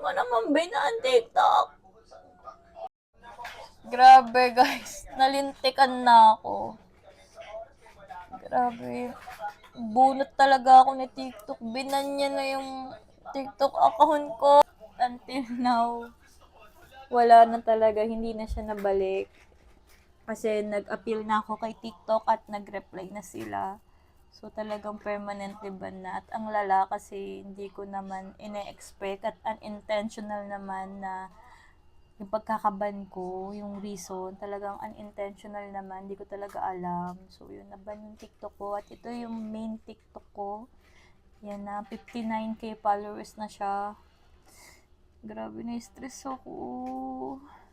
mo naman binaan TikTok. Grabe guys, nalintikan na ako. Grabe. Bunot talaga ako ni TikTok. Binan niya na yung TikTok account ko. Until now, wala na talaga. Hindi na siya nabalik. Kasi nag-appeal na ako kay TikTok at nag-reply na sila. So, talagang permanently ban na. At ang lala kasi hindi ko naman ine-expect at unintentional naman na yung pagkakaban ko, yung reason, talagang unintentional naman, hindi ko talaga alam. So, yun, naban yung TikTok ko. At ito yung main TikTok ko. Yan na, 59k followers na siya. Grabe, na-stress ako.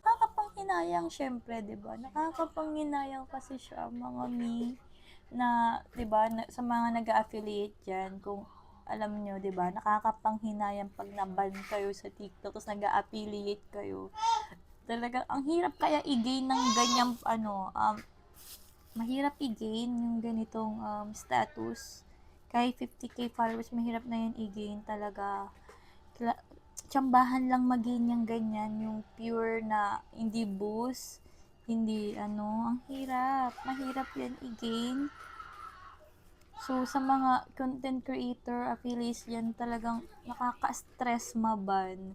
Nakakapanghinayang, syempre, diba? Nakakapanghinayang kasi siya, mga na, diba, sa mga nag-affiliate dyan, kung alam nyo, diba, nakakapanghinayang pag naban kayo sa TikTok, tapos nag-affiliate kayo. Talagang ang hirap kaya i-gain ng ganyang mahirap i-gain yung ganitong status. Kahit 50k followers, mahirap na yun i-gain talaga. Tsambahan lang mag-gain yung ganyan, yung pure na hindi boost, hindi ang hirap. Mahirap yan i-gain. So, sa mga content creator, affiliates yan, talagang nakaka-stress maban.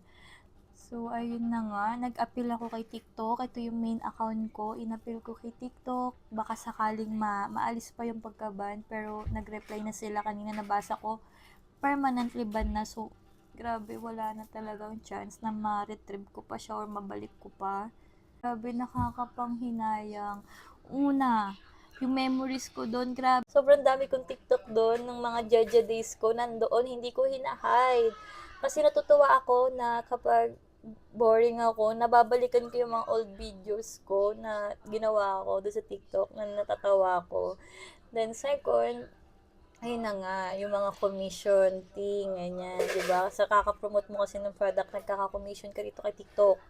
So, ayun na nga. Nag-appeal ako kay TikTok. Ito yung main account ko. In-appeal ko kay TikTok. Baka sakaling maalis pa yung pagkaban. Pero, nag-reply na sila. Kanina nabasa ko. Permanently ban na. So, grabe. Wala na talagang chance na ma-retrieve ko pa siya or mabalik ko pa. Grabe, nakakapanghinayang. Una, yung memories ko doon, grabe. Sobrang dami kong TikTok doon, ng mga Jaja days ko, nandoon, hindi ko hinahide. Kasi natutuwa ako na kapag boring ako, nababalikan ko yung mga old videos ko na ginawa ko doon sa TikTok na natatawa ko. Then second, ayun na nga, yung mga commission thing, ganyan, di ba? Sa kakapromote mo kasi ng product, nagkaka-commission ka dito kay TikTok.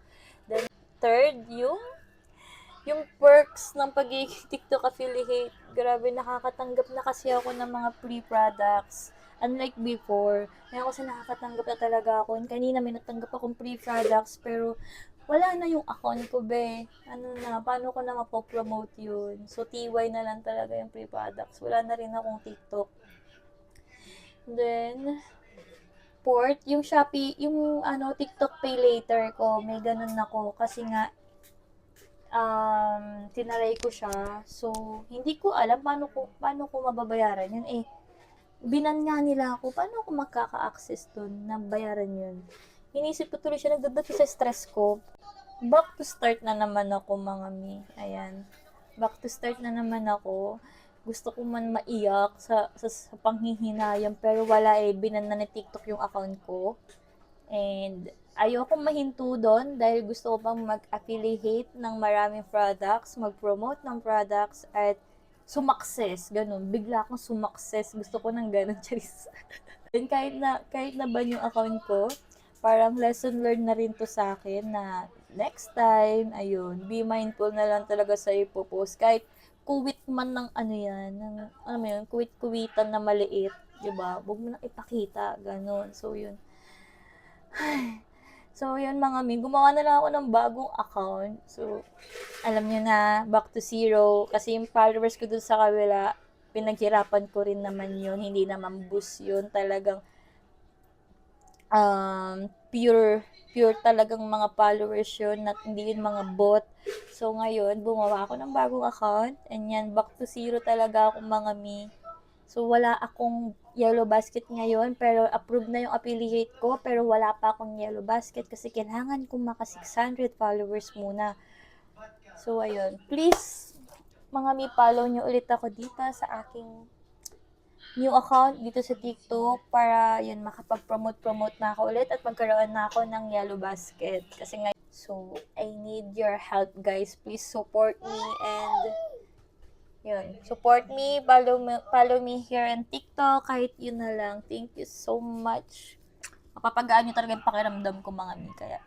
Then third, yung perks ng pagiging TikTok affiliate. Grabe, nakakatanggap na kasi ako ng mga free products. Unlike before, ngayon kasi nakakatanggap na talaga ako. Kanina may natanggap akong free products, pero wala na yung account ko, be. Paano ko na mapopromote yun? So, TY na lang talaga yung free products. Wala na rin akong TikTok. Then, fourth, yung Shopee, yung TikTok Pay Later ko, may ganun ako. Kasi nga, tinaray ko siya. So, hindi ko alam paano ko mababayaran yun. Binan nga nila ako, paano ako makaka-access dun na bayaran yun? Inisip ko tuloy siya, nagdagdag sa stress ko. Back to start na naman ako, mga mi. Ayan. Back to start na naman ako. Gusto ko man maiyak sa panghihinayang, pero wala binan na ni TikTok yung account ko. And ayoko mahinto doon dahil gusto ko pang mag-affiliate ng maraming products, mag-promote ng products at sumakses, ganun. Bigla akong sumakses. Gusto ko ng ganun, charis. Then kahit na ban yung account ko, parang lesson learned na rin to sa akin na next time, ayun, be mindful na lang talaga sa ipopost. Kahit kuwit man ng kuwit-kuwitan na maliit, 'di ba? Huwag mo nang ipakita, ganun. So, yun. So, yun mga mi, gumawa na lang ako ng bagong account. So, alam nyo na, back to zero. Kasi yung followers ko dun sa kabila, pinaghirapan ko rin naman yun. Hindi naman boost yun. Talagang pure talagang mga followers yun. Hindi yun mga bot. So, ngayon, gumawa ako ng bagong account. And yan, back to zero talaga ako mga mi. So, wala akong Yellow Basket ngayon, pero approved na yung affiliate ko, pero wala pa akong Yellow Basket kasi kailangan kong maka 600 followers muna. So, ayun. Please, mga mi, follow nyo ulit ako dito sa aking new account dito sa TikTok para yun, makapag-promote na ako ulit at magkaroon na ako ng Yellow Basket. Kasi ngayon, so, I need your help, guys. Please support me and yun. Support me, follow me here on TikTok, kahit yun na lang. Thank you so much. Mapapagaan nyo talaga yung pakiramdam ko, mga mi. Kaya,